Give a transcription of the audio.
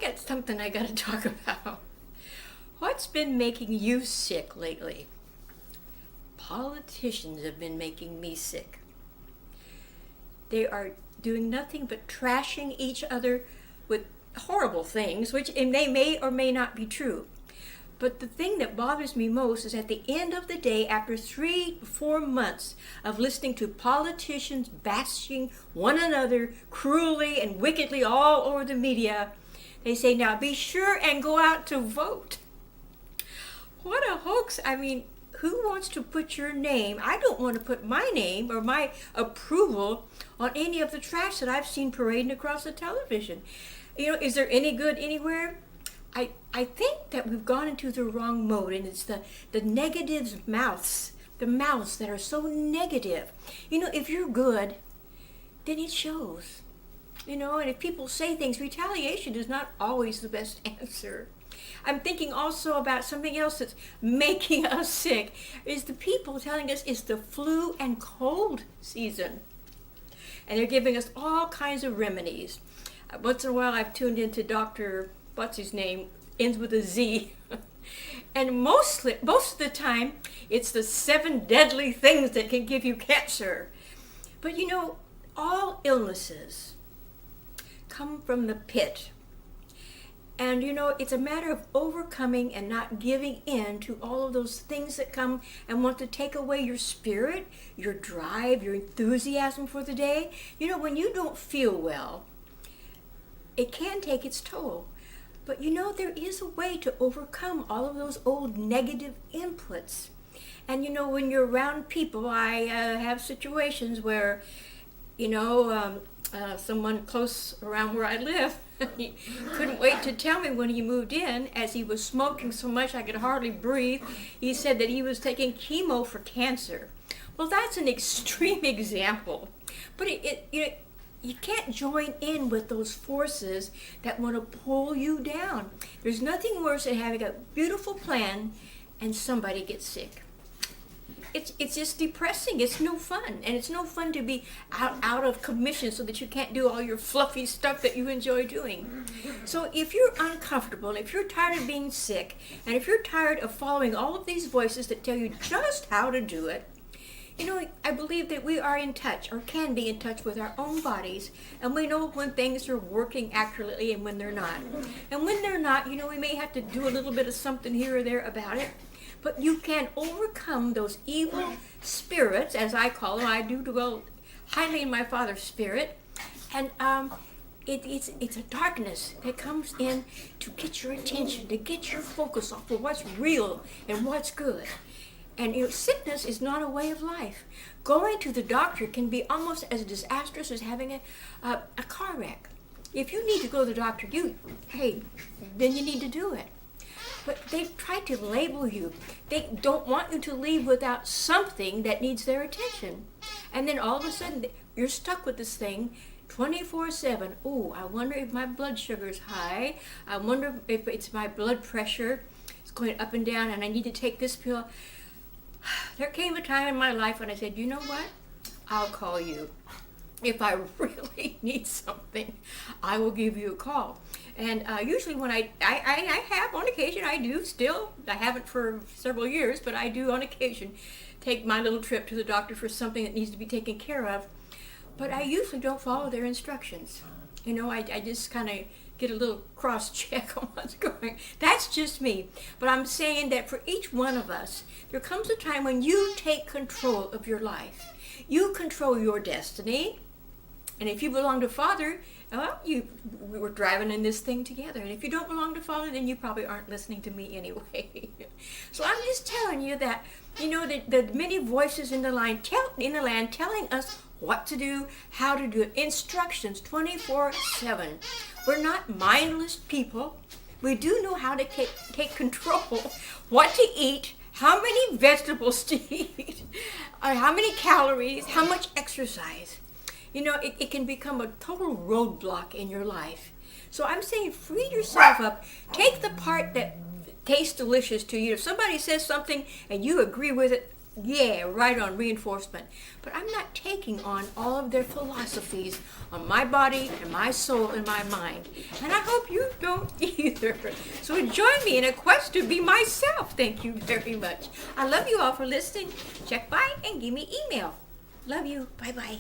got something I got to talk about. What's been making you sick lately? Politicians have been making me sick. They are doing nothing but trashing each other with horrible things, which they may or may not be true. But the thing that bothers me most is at the end of the day, after 3-4 months of listening to politicians bashing one another cruelly and wickedly all over the media, they say, now be sure and go out to vote. What a hoax. I mean, who wants to put your name? I don't want to put my name or my approval on any of the trash that I've seen parading across the television. Is there any good anywhere? I think that we've gone into the wrong mode, and it's the negative mouths, the mouths that are so negative. If you're good, then it shows. And if people say things, retaliation is not always the best answer. I'm thinking also about something else that's making us sick, is the people telling us it's the flu and cold season. And they're giving us all kinds of remedies. Once in a while I've tuned into Dr. what's his name, ends with a Z. And most of the time, it's the 7 deadly things that can give you cancer. But all illnesses come from the pit. And it's a matter of overcoming and not giving in to all of those things that come and want to take away your spirit, your drive, your enthusiasm for the day. When you don't feel well, it can take its toll. But there is a way to overcome all of those old negative inputs. And when you're around people, I have situations where, someone close around where I live, he couldn't wait to tell me when he moved in, as he was smoking so much I could hardly breathe. He said that he was taking chemo for cancer. Well, that's an extreme example. But you can't join in with those forces that want to pull you down. There's nothing worse than having a beautiful plan and somebody gets sick. It's just depressing. It's no fun. And it's no fun to be out of commission so that you can't do all your fluffy stuff that you enjoy doing. So if you're uncomfortable, if you're tired of being sick, and if you're tired of following all of these voices that tell you just how to do it, I believe that we are in touch, or can be in touch, with our own bodies, and we know when things are working accurately and when they're not. And when they're not, we may have to do a little bit of something here or there about it, but you can overcome those evil spirits, as I call them. I do dwell highly in my Father's spirit, and it's a darkness that comes in to get your attention, to get your focus off of what's real and what's good. And sickness is not a way of life. Going to the doctor can be almost as disastrous as having a car wreck. If you need to go to the doctor, then you need to do it. But they try to label you. They don't want you to leave without something that needs their attention. And then all of a sudden, you're stuck with this thing 24/7. Oh, I wonder if my blood sugar is high. I wonder if it's my blood pressure. It's going up and down, and I need to take this pill. There came a time in my life when I said, you know what? I'll call you. If I really need something, I will give you a call. And usually when I have on occasion, I do still, I haven't for several years, but I do on occasion take my little trip to the doctor for something that needs to be taken care of. But I usually don't follow their instructions. I just kind of get a little cross check on what's going. That's just me. But I'm saying that for each one of us, there comes a time when you take control of your life. You control your destiny. And if you belong to Father, well, we're driving in this thing together. And if you don't belong to Father, then you probably aren't listening to me anyway. So I'm just telling you that, the many voices in the land telling us what to do, how to do it, instructions 24/7. We're not mindless people. We do know how to take control, what to eat, how many vegetables to eat, how many calories, how much exercise. It can become a total roadblock in your life. So I'm saying free yourself up. Take the part that tastes delicious to you. If somebody says something and you agree with it, yeah, right on, reinforcement. But I'm not taking on all of their philosophies on my body and my soul and my mind. And I hope you don't. don't either. So join me in a quest to be myself. Thank you very much. I love you all for listening. Check by and give me email. Love you. Bye-bye.